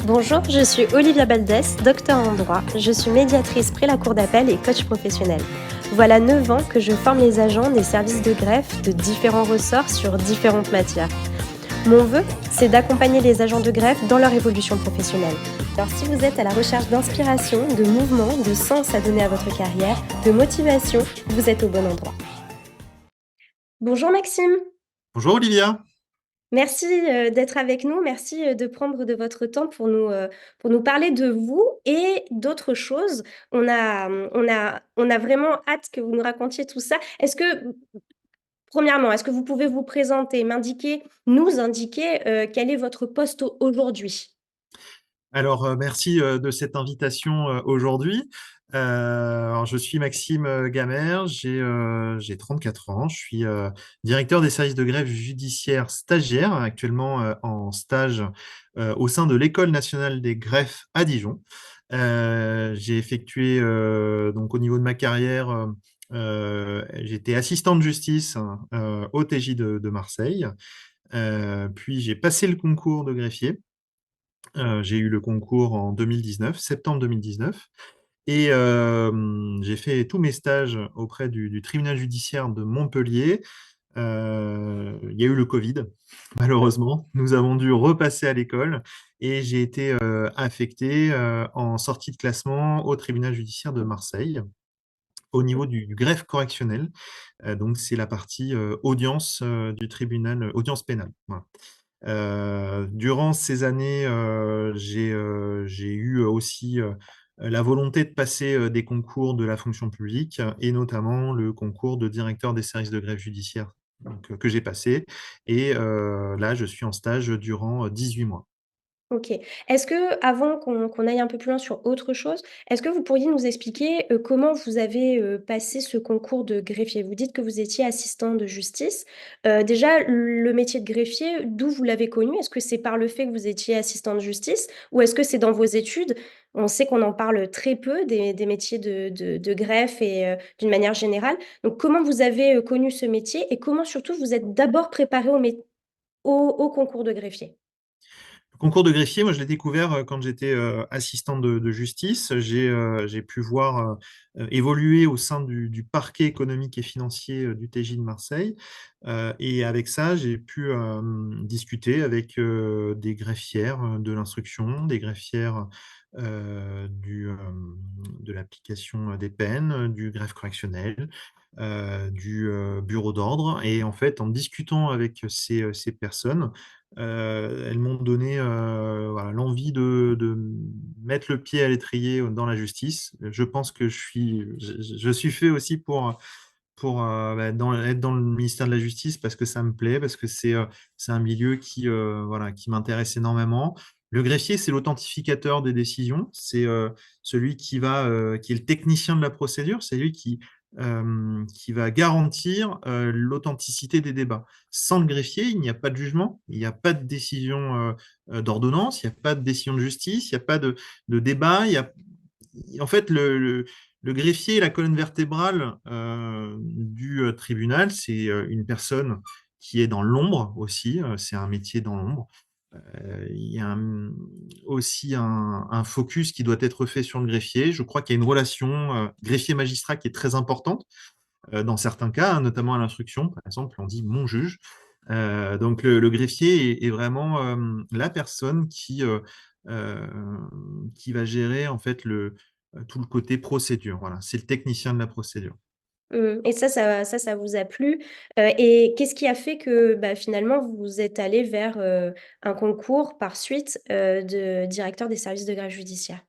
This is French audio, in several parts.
Bonjour, je suis Olivia Baldès, docteur en droit. Je suis médiatrice près la cour d'appel et coach professionnel. Voilà 9 ans que je forme les agents des services de greffe de différents ressorts sur différentes matières. Mon vœu, c'est d'accompagner les agents de greffe dans leur évolution professionnelle. Alors si vous êtes à la recherche d'inspiration, de mouvement, de sens à donner à votre carrière, de motivation, vous êtes au bon endroit. Bonjour Maxime. Bonjour Olivia. Merci, d'être avec nous. Merci, de prendre de votre temps pour nous parler de vous et d'autres choses. On a vraiment hâte que vous nous racontiez tout ça. Premièrement, est-ce que vous pouvez vous présenter, nous indiquer, quel est votre poste aujourd'hui? Alors, merci de cette invitation aujourd'hui. Alors, je suis Maxime Gamère, j'ai 34 ans, je suis directeur des services de greffe judiciaire stagiaire, actuellement en stage au sein de l'École nationale des greffes à Dijon. J'ai effectué, donc au niveau de ma carrière, j'étais assistant de justice au TJ de Marseille. Puis j'ai passé le concours de greffier. J'ai eu le concours en 2019, septembre 2019, et j'ai fait tous mes stages auprès du tribunal judiciaire de Montpellier. Il y a eu le Covid, malheureusement. Nous avons dû repasser à l'école et j'ai été affecté en sortie de classement au tribunal judiciaire de Marseille au niveau du greffe correctionnel. Donc c'est la partie audience du tribunal, audience pénale. Voilà. Durant ces années, j'ai eu aussi la volonté de passer des concours de la fonction publique et notamment le concours de directeur des services de greffe judiciaire donc, que j'ai passé. Et là, je suis en stage durant 18 mois. OK. Est-ce que, avant qu'on aille un peu plus loin sur autre chose, est-ce que vous pourriez nous expliquer, comment vous avez, passé ce concours de greffier? Vous dites que vous étiez assistant de justice. Déjà, le métier de greffier, d'où vous l'avez connu? Est-ce que c'est par le fait que vous étiez assistant de justice ou est-ce que c'est dans vos études? On sait qu'on en parle très peu des métiers de greffe et d'une manière générale. Donc comment vous avez, connu ce métier et comment surtout vous êtes d'abord préparé au concours de greffier? Le concours de greffier, moi, je l'ai découvert quand j'étais assistant de justice. J'ai pu voir évoluer au sein du parquet économique et financier du TJ de Marseille. Et avec ça, j'ai pu discuter avec des greffières de l'instruction, des greffières de l'application des peines, du greffe correctionnel, du bureau d'ordre. Et en fait, en discutant avec ces personnes, elles m'ont donné voilà, l'envie de mettre le pied à l'étrier dans la justice. Je pense que je suis fait aussi pour être dans le ministère de la Justice parce que ça me plaît, parce que c'est un milieu voilà, qui m'intéresse énormément. Le greffier, c'est l'authentificateur des décisions, c'est celui qui est le technicien de la procédure, c'est lui qui va garantir l'authenticité des débats. Sans le greffier, il n'y a pas de jugement, il n'y a pas de décision d'ordonnance, il n'y a pas de décision de justice, il n'y a pas de débat. En fait, le greffier est la colonne vertébrale du tribunal. C'est une personne qui est dans l'ombre aussi. C'est un métier dans l'ombre. Il y a aussi un focus qui doit être fait sur le greffier. Je crois qu'il y a une relation greffier-magistrat qui est très importante dans certains cas, hein, notamment à l'instruction. Par exemple, on dit mon juge. Donc le greffier est vraiment la personne euh, qui va gérer en fait tout le côté procédure. Voilà, c'est le technicien de la procédure. Mmh et ça vous a plu? Et qu'est-ce qui a fait que, bah, finalement vous êtes allé vers, un concours par suite, de directeur des services de greffe judiciaire?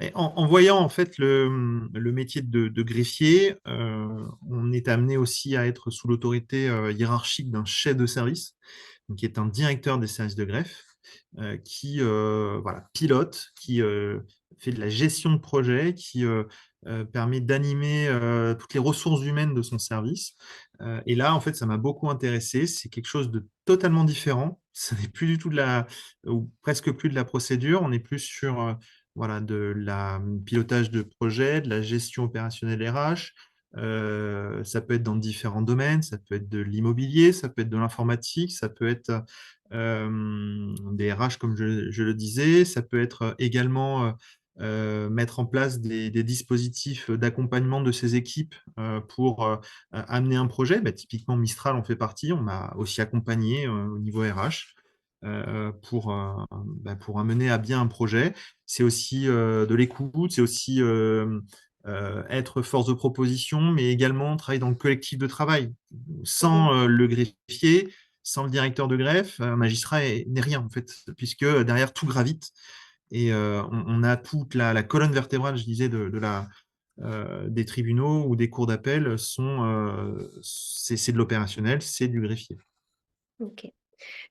Et en voyant en fait le métier de greffier, on est amené aussi à être sous l'autorité hiérarchique d'un chef de service, donc qui est un directeur des services de greffe, qui voilà, pilote, qui fait de la gestion de projet, qui permet d'animer toutes les ressources humaines de son service. Et là, en fait, ça m'a beaucoup intéressé. C'est quelque chose de totalement différent. Ce n'est plus du tout ou presque plus de la procédure. On est plus sur voilà, de la pilotage de projet, de la gestion opérationnelle RH. Ça peut être dans différents domaines, ça peut être de l'immobilier, ça peut être de l'informatique, ça peut être des RH, comme je le disais. Ça peut être également mettre en place des dispositifs d'accompagnement de ces équipes pour amener un projet. Bah, typiquement, Mistral en fait partie. On m'a aussi accompagné au niveau RH pour amener à bien un projet. C'est aussi de l'écoute, c'est aussi être force de proposition, mais également travailler dans le collectif de travail. Mmh. Sans le greffier, sans le directeur de greffe, un magistrat n'est rien, en fait, puisque derrière, tout gravite. Et on a toute la colonne vertébrale, je disais, des tribunaux ou des cours d'appel, c'est de l'opérationnel, c'est du greffier. OK.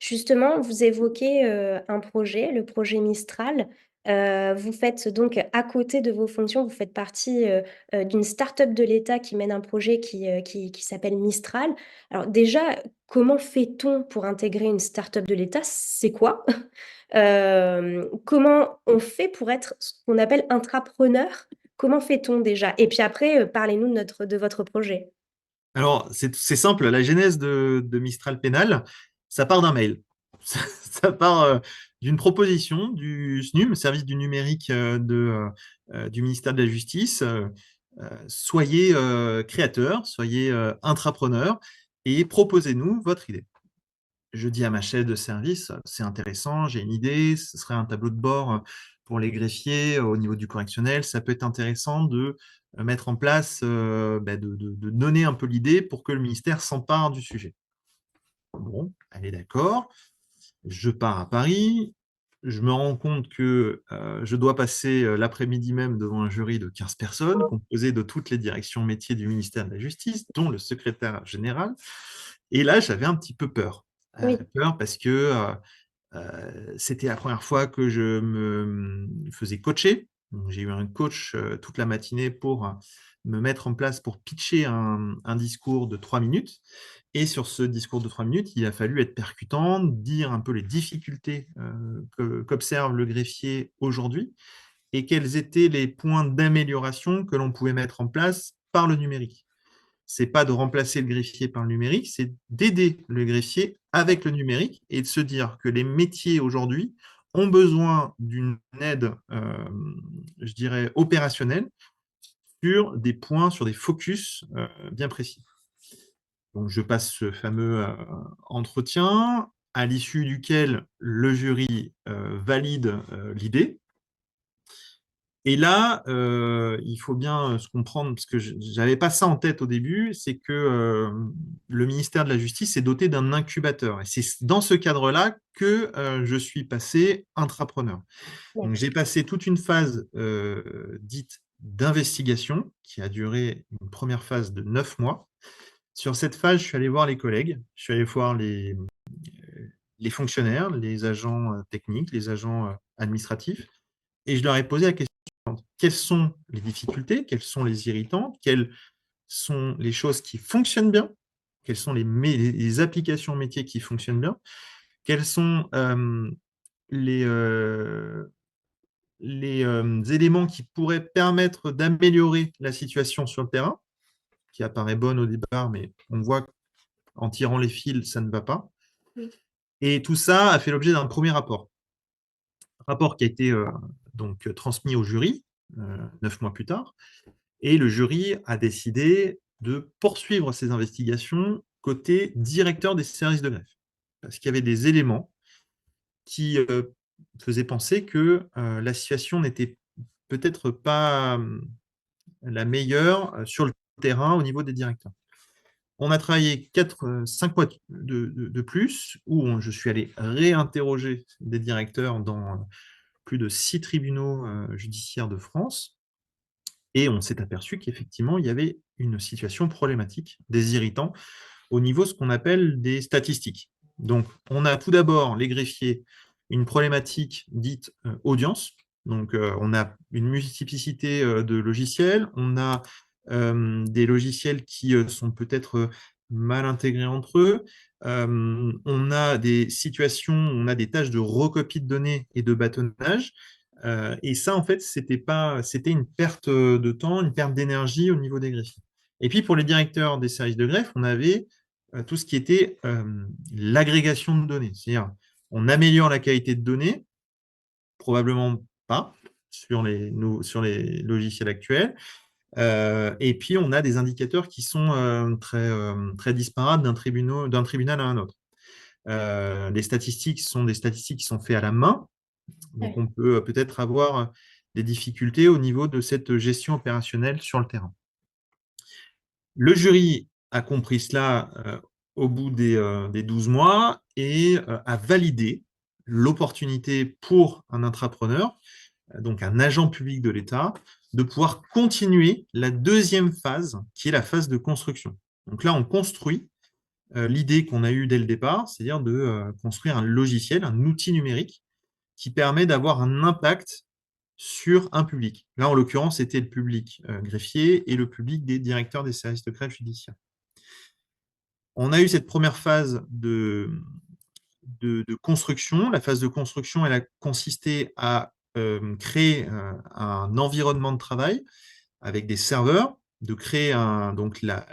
Justement, vous évoquez, un projet, le projet Mistral. Vous faites donc à côté de vos fonctions, vous faites partie, d'une start-up de l'État qui mène un projet qui s'appelle Mistral. Alors déjà, comment fait-on pour intégrer une start-up de l'État? C'est quoi? Comment on fait pour être ce qu'on appelle intrapreneur? Comment fait-on déjà? Et puis après, parlez-nous de votre projet. Alors, c'est simple, la genèse de Mistral Pénal, ça part d'un mail. Ça part d'une proposition du SNUM, service du numérique du ministère de la Justice. Soyez créateurs, soyez intrapreneurs et proposez-nous votre idée. Je dis à ma chef de service, c'est intéressant, j'ai une idée, ce serait un tableau de bord pour les greffiers au niveau du correctionnel. Ça peut être intéressant de mettre en place, de donner un peu l'idée pour que le ministère s'empare du sujet. Bon, elle est d'accord. Je pars à Paris. Je me rends compte que je dois passer l'après-midi même devant un jury de 15 personnes, composé de toutes les directions métiers du ministère de la Justice, dont le secrétaire général. Et là, j'avais un petit peu peur. Oui, Peur parce que c'était la première fois que je me faisais coacher. Donc, j'ai eu un coach toute la matinée pour me mettre en place pour pitcher un discours de 3 minutes. Et sur ce discours de 3 minutes, il a fallu être percutant, dire un peu les difficultés qu'observe le greffier aujourd'hui et quels étaient les points d'amélioration que l'on pouvait mettre en place par le numérique. C'est pas de remplacer le greffier par le numérique, c'est d'aider le greffier avec le numérique et de se dire que les métiers aujourd'hui ont besoin d'une aide, je dirais, opérationnelle sur des points, sur des focus bien précis. Donc, je passe ce fameux entretien à l'issue duquel le jury valide l'idée. Et là, il faut bien se comprendre, parce que je n'avais pas ça en tête au début, c'est que le ministère de la Justice est doté d'un incubateur. Et c'est dans ce cadre-là que je suis passé intrapreneur. Donc, d'accord. j'ai passé toute une phase dite d'investigation, qui a duré une première phase de 9 mois. Sur cette phase, je suis allé voir les collègues, je suis allé voir les fonctionnaires, les agents techniques, les agents administratifs, et je leur ai posé la question suivante. Quelles sont les difficultés? Quels sont les irritants? Quelles sont les choses qui fonctionnent bien? Quelles sont les applications métiers qui fonctionnent bien? Quels sont les, éléments qui pourraient permettre d'améliorer la situation sur le terrain, qui apparaît bonne au départ, mais on voit qu'en tirant les fils, ça ne va pas. Mmh. Et tout ça a fait l'objet d'un premier rapport. Rapport qui a été donc transmis au jury 9 mois plus tard. Et le jury a décidé de poursuivre ces investigations côté directeur des services de greffe. Parce qu'il y avait des éléments qui faisaient penser que la situation n'était peut-être pas la meilleure sur le terrain au niveau des directeurs. On a travaillé 5 mois de plus, où je suis allé réinterroger des directeurs dans plus de 6 tribunaux judiciaires de France. Et on s'est aperçu qu'effectivement, il y avait une situation problématique, des irritants, au niveau de ce qu'on appelle des statistiques. Donc, on a tout d'abord, les greffiers, une problématique dite audience. Donc, on a une multiplicité de logiciels. On a des logiciels qui sont peut-être mal intégrés entre eux. On a des situations, on a des tâches de recopie de données et de bâtonnage. Et ça, en fait, c'était une perte de temps, une perte d'énergie au niveau des greffiers. Et puis, pour les directeurs des services de greffe, on avait tout ce qui était l'agrégation de données. C'est-à-dire, On améliore la qualité de données? Probablement pas sur les logiciels actuels. Et puis, on a des indicateurs qui sont très disparates d'un tribunal à un autre. Les statistiques sont des statistiques qui sont faites à la main, donc Ouais. on peut peut-être avoir des difficultés au niveau de cette gestion opérationnelle sur le terrain. Le jury a compris cela au bout des 12 mois et a validé l'opportunité pour un intrapreneur, donc un agent public de l'État, de pouvoir continuer la deuxième phase, qui est la phase de construction. Donc là, on construit l'idée qu'on a eue dès le départ, c'est-à-dire de construire un logiciel, un outil numérique qui permet d'avoir un impact sur un public. Là, en l'occurrence, c'était le public greffier et le public des directeurs des services de greffe judiciaire. On a eu cette première phase de construction. La phase de construction, elle a consisté à créer un environnement de travail avec des serveurs, de créer donc la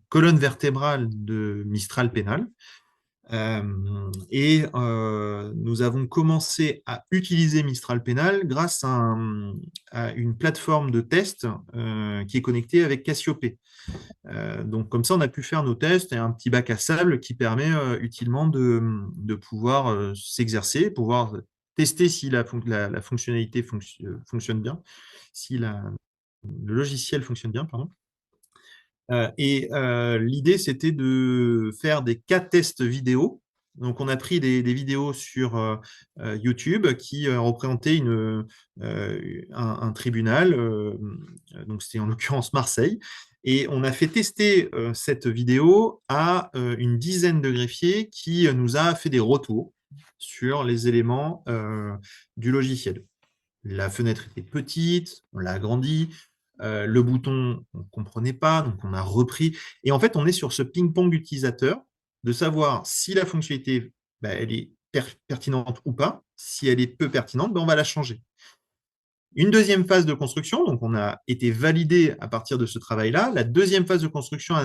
colonne vertébrale de Mistral Pénal. Nous avons commencé à utiliser Mistral Pénal grâce à une plateforme de test qui est connectée avec Cassiope. Donc comme ça, on a pu faire nos tests et un petit bac à sable qui permet utilement de pouvoir s'exercer, pouvoir tester si la fonctionnalité fonctionne bien, si le logiciel fonctionne bien, pardon. L'idée, c'était de faire des cas tests vidéo. Donc, on a pris des vidéos sur YouTube qui représentaient un tribunal. Donc, c'était en l'occurrence Marseille. Et on a fait tester cette vidéo à une dizaine de greffiers qui nous a fait des retours sur les éléments du logiciel. La fenêtre était petite, on l'a agrandie. Le bouton, on ne comprenait pas, donc on a repris. Et en fait, on est sur ce ping-pong utilisateur de savoir si la fonctionnalité, elle est pertinente ou pas. Si elle est peu pertinente, on va la changer. Une deuxième phase de construction, donc on a été validé à partir de ce travail-là. La deuxième phase de construction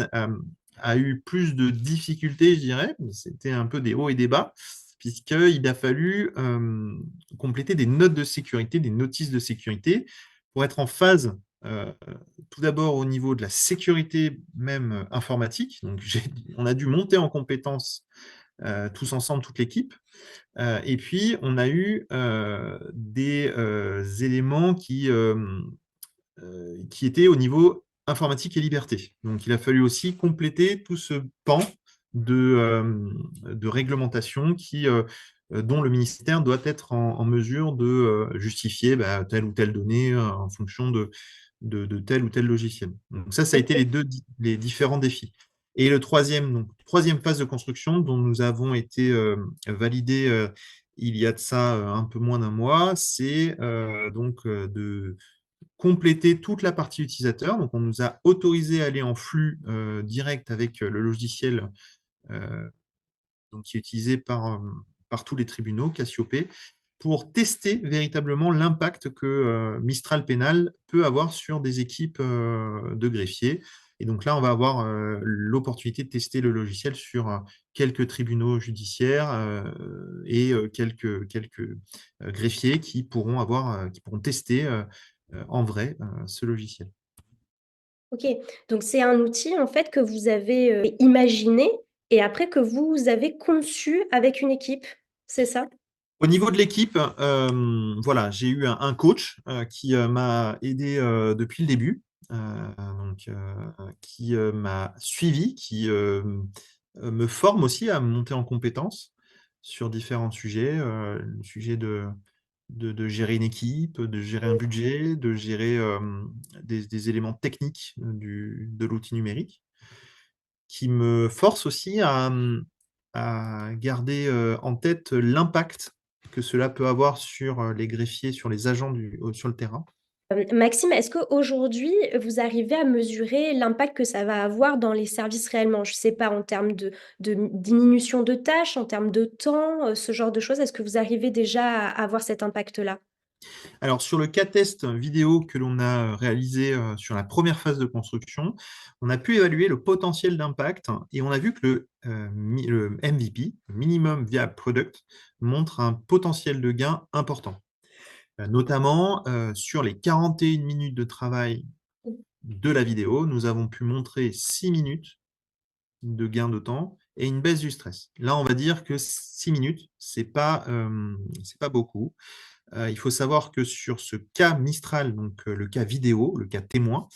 a eu plus de difficultés, je dirais. C'était un peu des hauts et des bas, puisqu'il a fallu compléter des notes de sécurité, des notices de sécurité, pour être en phase, tout d'abord au niveau de la sécurité même informatique. Donc, on a dû monter en compétences tous ensemble, toute l'équipe. Et puis, on a eu des éléments qui étaient au niveau informatique et liberté. Donc, il a fallu aussi compléter tout ce pan de réglementation dont le ministère doit être en mesure de justifier telle ou telle donnée en fonction de tel ou tel logiciel. Donc ça a été les différents défis. Et le troisième phase de construction dont nous avons été validés il y a de ça un peu moins d'un mois, c'est de compléter toute la partie utilisateur. Donc, on nous a autorisé à aller en flux direct avec le logiciel qui est utilisé par tous les tribunaux, Cassiope, pour tester véritablement l'impact que Mistral Pénal peut avoir sur des équipes de greffiers. Et donc là, on va avoir l'opportunité de tester le logiciel sur quelques tribunaux judiciaires et quelques greffiers qui pourront tester en vrai ce logiciel. OK, donc c'est un outil en fait que vous avez, imaginé et après que vous avez conçu avec une équipe, c'est ça? Au niveau de l'équipe, voilà, j'ai eu un coach qui m'a aidé depuis le début, donc qui m'a suivi, qui me forme aussi à monter en compétences sur différents sujets, le sujet de gérer une équipe, de gérer un budget, de gérer des éléments techniques de l'outil numérique, qui me force aussi à garder en tête l'impact que cela peut avoir sur les greffiers, sur les agents sur le terrain. Maxime, est-ce qu'aujourd'hui, vous arrivez à mesurer l'impact que ça va avoir dans les services réellement? Je sais pas, en termes de diminution de tâches, en termes de temps, ce genre de choses. Est-ce que vous arrivez déjà à avoir cet impact-là? Alors, sur le cas test vidéo que l'on a réalisé sur la première phase de construction, on a pu évaluer le potentiel d'impact et on a vu que le MVP, le Minimum Viable Product, montre un potentiel de gain important. Notamment sur les 41 minutes de travail de la vidéo, nous avons pu montrer 6 minutes de gain de temps et une baisse du stress. Là, on va dire que 6 minutes, c'est pas beaucoup. Il faut savoir que sur ce cas Mistral, donc le cas vidéo, le cas témoin,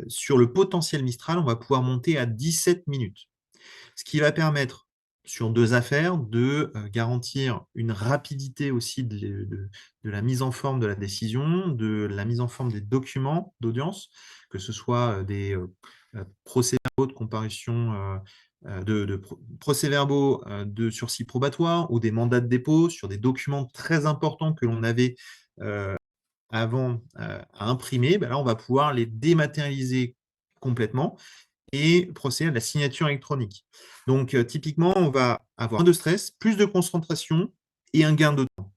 sur le potentiel Mistral, on va pouvoir monter à 17 minutes. Ce qui va permettre, sur 2 affaires, de garantir une rapidité aussi de la mise en forme de la décision, de la mise en forme des documents d'audience, que ce soit des procès-verbaux de comparution, procès-verbaux de sursis probatoire ou des mandats de dépôt sur des documents très importants que l'on avait avant à imprimer. Ben là, on va pouvoir les dématérialiser complètement et procéder à la signature électronique. Donc, typiquement, on va avoir moins de stress, plus de concentration et un gain de temps.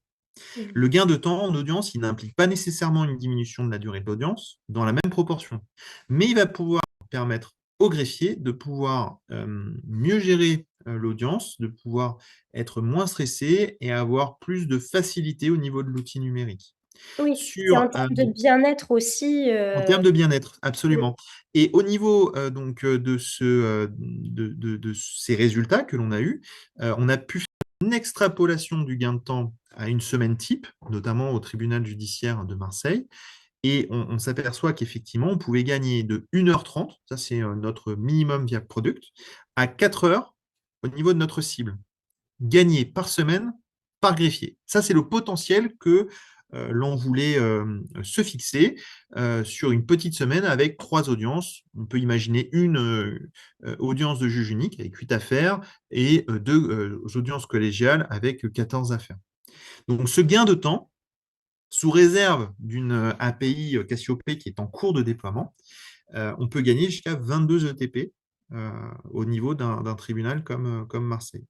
Mmh. Le gain de temps en audience, il n'implique pas nécessairement une diminution de la durée de l'audience dans la même proportion, mais il va pouvoir permettre au greffier de pouvoir mieux gérer l'audience, de pouvoir être moins stressé et avoir plus de facilité au niveau de l'outil numérique. Oui, c'est en Sur, termes de bien-être aussi, en termes de bien-être, mmh, absolument. Et au niveau donc de ces résultats que l'on a eus, on a pu faire une extrapolation du gain de temps à une semaine type, notamment au tribunal judiciaire de Marseille. Et on s'aperçoit qu'effectivement, on pouvait gagner de 1h30, ça c'est notre minimum viable product, à 4 heures au niveau de notre cible gagnés par semaine par greffier. Ça, c'est le potentiel que l'on voulait se fixer sur une petite semaine avec 3 audiences. On peut imaginer une audience de juge unique avec 8 affaires et 2 audiences collégiales avec 14 affaires. Donc, ce gain de temps, sous réserve d'une API Cassiope qui est en cours de déploiement, on peut gagner jusqu'à 22 ETP au niveau d'un tribunal comme Marseille.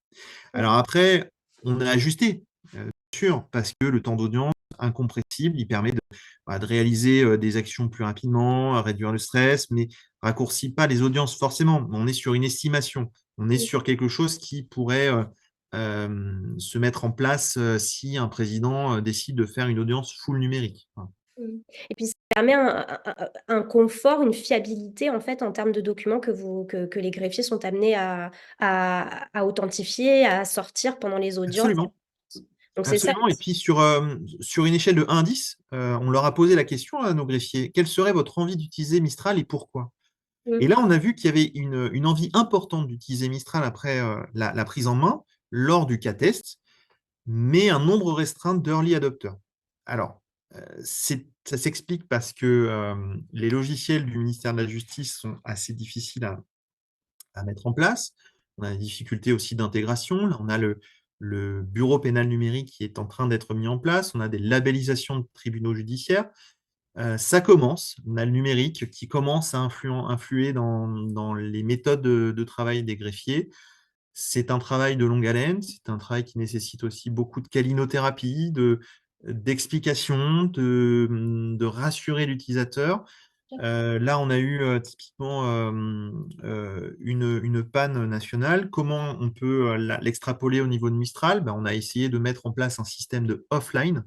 Alors OK. après, on a ajusté, bien sûr, parce que le temps d'audience incompressible, il permet de réaliser des actions plus rapidement, à réduire le stress, mais raccourcit pas les audiences forcément. On est sur une estimation. On est Mmh. sur quelque chose qui pourrait se mettre en place si un président décide de faire une audience full numérique. Voilà. Mmh. Et puis ça permet un confort, une fiabilité en fait en termes de documents que les greffiers sont amenés à authentifier, à sortir pendant les audiences. Absolument. Donc c'est ça Absolument. Et aussi. puis sur une échelle de 1 à 10, on leur a posé la question à nos greffiers: «Quelle serait votre envie d'utiliser Mistral et pourquoi?» Et Mmh. là, on a vu qu'il y avait une envie importante d'utiliser Mistral après la prise en main lors du cas test, mais un nombre restreint d'early adopters. Alors, ça s'explique parce que les logiciels du ministère de la Justice sont assez difficiles à mettre en place. On a des difficultés aussi d'intégration. Là, on a le bureau pénal numérique qui est en train d'être mis en place. On a des labellisations de tribunaux judiciaires. Ça commence. On a le numérique qui commence à influer dans les méthodes de travail des greffiers. C'est un travail de longue haleine, c'est un travail qui nécessite aussi beaucoup de câlinothérapie, d'explication, de rassurer l'utilisateur. Là, on a eu typiquement une panne nationale. Comment on peut l'extrapoler au niveau de Mistral? Ben, on a essayé de mettre en place un système de offline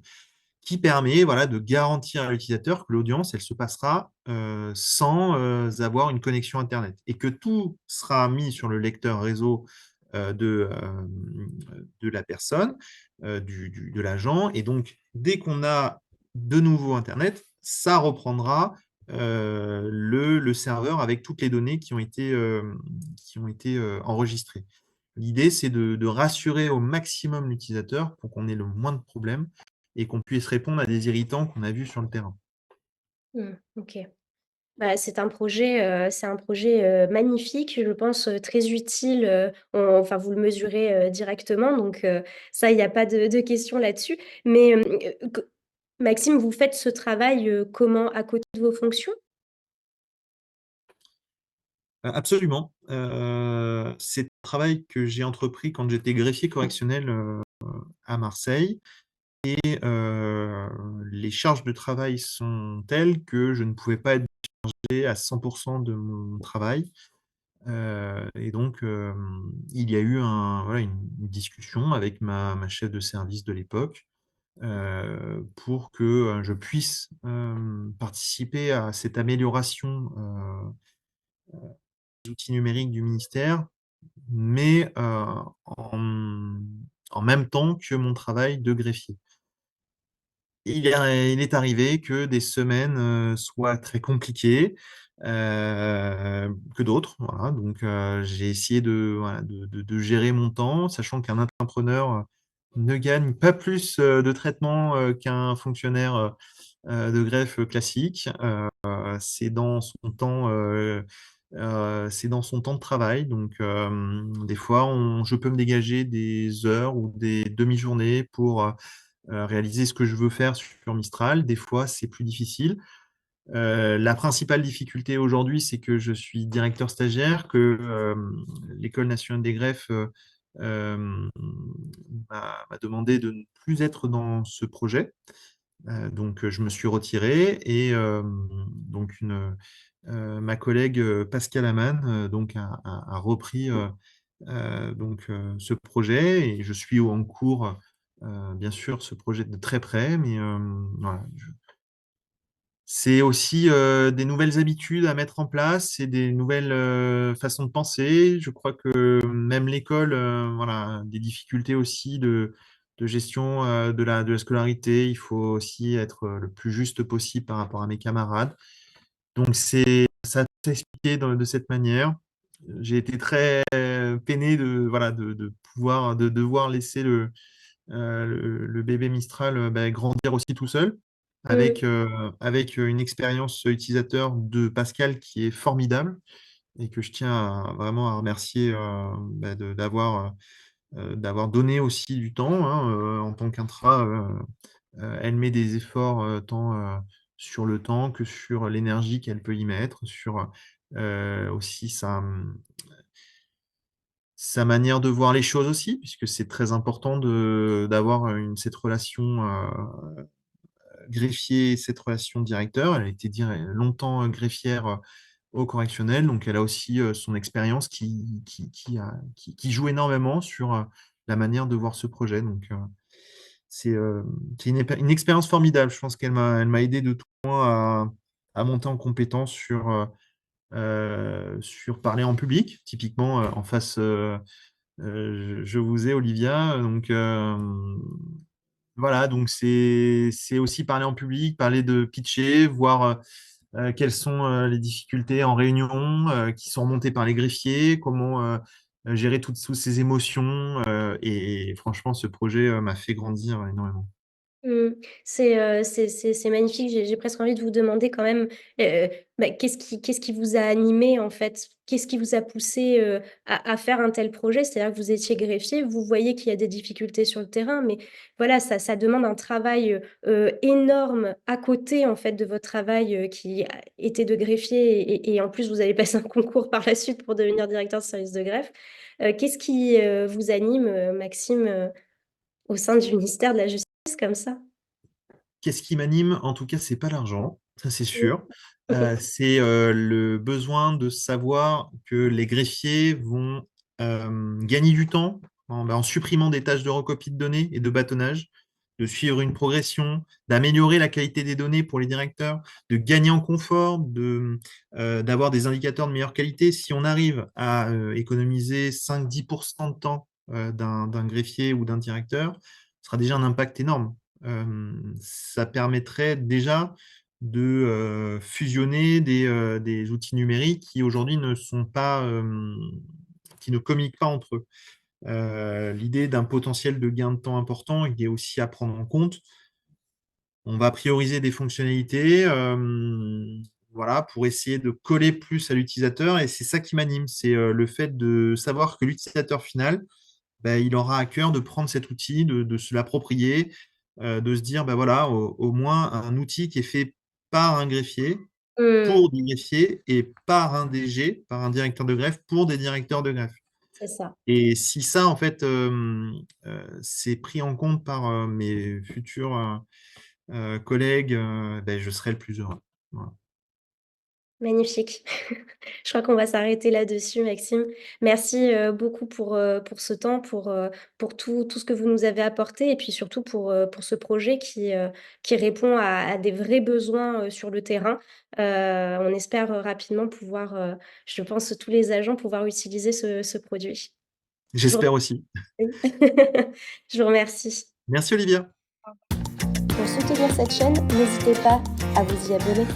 qui permet voilà, de garantir à l'utilisateur que l'audience, elle se passera sans avoir une connexion Internet et que tout sera mis sur le lecteur réseau de la personne, de l'agent. Et donc, dès qu'on a de nouveau Internet, ça reprendra le serveur avec toutes les données qui ont été enregistrées. L'idée, c'est de rassurer au maximum l'utilisateur pour qu'on ait le moins de problèmes et qu'on puisse répondre à des irritants qu'on a vus sur le terrain. Mmh. OK. Bah, c'est un projet, magnifique, je pense, très utile, enfin vous le mesurez, directement donc ça il y a pas de question là-dessus. Mais, que Maxime, vous faites ce travail, comment? À côté de vos fonctions? Absolument, c'est un travail que j'ai entrepris quand j'étais greffier correctionnel, à Marseille. et les charges de travail sont telles que je ne pouvais pas être à 100% de mon travail. Et donc, il y a eu voilà, une discussion avec ma chef de service de l'époque, pour que je puisse participer à cette amélioration des outils numériques du ministère, mais en même temps que mon travail de greffier. Il est arrivé que des semaines soient très compliquées, que d'autres. Voilà. Donc, j'ai essayé voilà, de gérer mon temps, sachant qu'un entrepreneur ne gagne pas plus de traitement qu'un fonctionnaire de greffe classique. C'est dans son temps, c'est dans son temps de travail. Donc, des fois, je peux me dégager des heures ou des demi-journées pour réaliser ce que je veux faire sur Mistral. Des fois, c'est plus difficile. La principale difficulté aujourd'hui, c'est que je suis directeur stagiaire, que l'École nationale des greffes m'a demandé de ne plus être dans ce projet. Donc, je me suis retiré et donc ma collègue Pascal Amann donc a repris donc ce projet et je suis en cours, bien sûr, ce projet de très près, mais voilà, c'est aussi des nouvelles habitudes à mettre en place, c'est des nouvelles façons de penser. Je crois que même l'école, voilà, a des difficultés aussi de gestion de la scolarité. Il faut aussi être le plus juste possible par rapport à mes camarades. Donc, ça s'est expliqué de cette manière. J'ai été très peiné voilà, de pouvoir, de devoir laisser le bébé Mistral grandir aussi tout seul, Mmh. avec une expérience utilisateur de Pascal qui est formidable et que je tiens vraiment à remercier d'avoir donné aussi du temps, hein, en tant qu'intra. Elle met des efforts tant sur le temps que sur l'énergie qu'elle peut y mettre, sur aussi sa manière de voir les choses aussi, puisque c'est très important d'avoir cette relation greffier, cette relation directeur. Elle a été longtemps greffière au correctionnel, donc elle a aussi son expérience qui joue énormément sur la manière de voir ce projet. Donc, c'est une expérience formidable. Je pense qu'elle m'a aidé de tout point à monter en compétence sur parler en public, typiquement en face. Je vous ai, Olivia. Donc, voilà, donc c'est aussi parler en public, parler de pitcher, voir quelles sont les difficultés en réunion qui sont remontées par les greffiers, comment gérer toutes ces émotions. Et franchement, ce projet m'a fait grandir énormément. Mmh. C'est magnifique. J'ai presque envie de vous demander quand même, qu'est-ce qui vous a animé, en fait? Qu'est-ce qui vous a poussé, à faire un tel projet? C'est-à-dire que vous étiez greffier, vous voyez qu'il y a des difficultés sur le terrain, mais voilà, ça demande un travail, énorme à côté, en fait, de votre travail, qui a était de greffier et en plus, vous allez passer un concours par la suite pour devenir directeur de service de greffe. Qu'est-ce qui, vous anime, Maxime, au sein du ministère de la Justice comme ça? Qu'est-ce qui m'anime? En tout cas, c'est pas l'argent, ça c'est Mmh. sûr. C'est le besoin de savoir que les greffiers vont gagner du temps en supprimant des tâches de recopie de données et de bâtonnage, de suivre une progression, d'améliorer la qualité des données pour les directeurs, de gagner en confort, d'avoir des indicateurs de meilleure qualité. Si on arrive à économiser 5-10% de temps d'un greffier ou d'un directeur, ce sera déjà un impact énorme. Ça permettrait déjà de fusionner des outils numériques qui aujourd'hui ne sont pas, qui ne communiquent pas entre eux. L'idée d'un potentiel de gain de temps important, il est aussi à prendre en compte. On va prioriser des fonctionnalités, voilà, pour essayer de coller plus à l'utilisateur, et c'est ça qui m'anime, c'est le fait de savoir que l'utilisateur final, il aura à cœur de prendre cet outil, de se l'approprier, de se dire, voilà, au moins un outil qui est fait par un greffier, Mmh. pour des greffiers, et par un DG, par un directeur de greffe, pour des directeurs de greffe. C'est ça. Et si ça, en fait, c'est pris en compte par, mes futurs, collègues, beh, je serai le plus heureux. Voilà. Magnifique. Je crois qu'on va s'arrêter là-dessus, Maxime. Merci, beaucoup pour ce temps, pour tout ce que vous nous avez apporté et puis surtout pour ce projet qui répond à des vrais besoins, sur le terrain. On espère, rapidement pouvoir, je pense tous les agents pouvoir utiliser ce produit. Je vous J'espère aussi. remercie. Je vous remercie. Merci Olivia. Pour soutenir cette chaîne, n'hésitez pas à vous y abonner.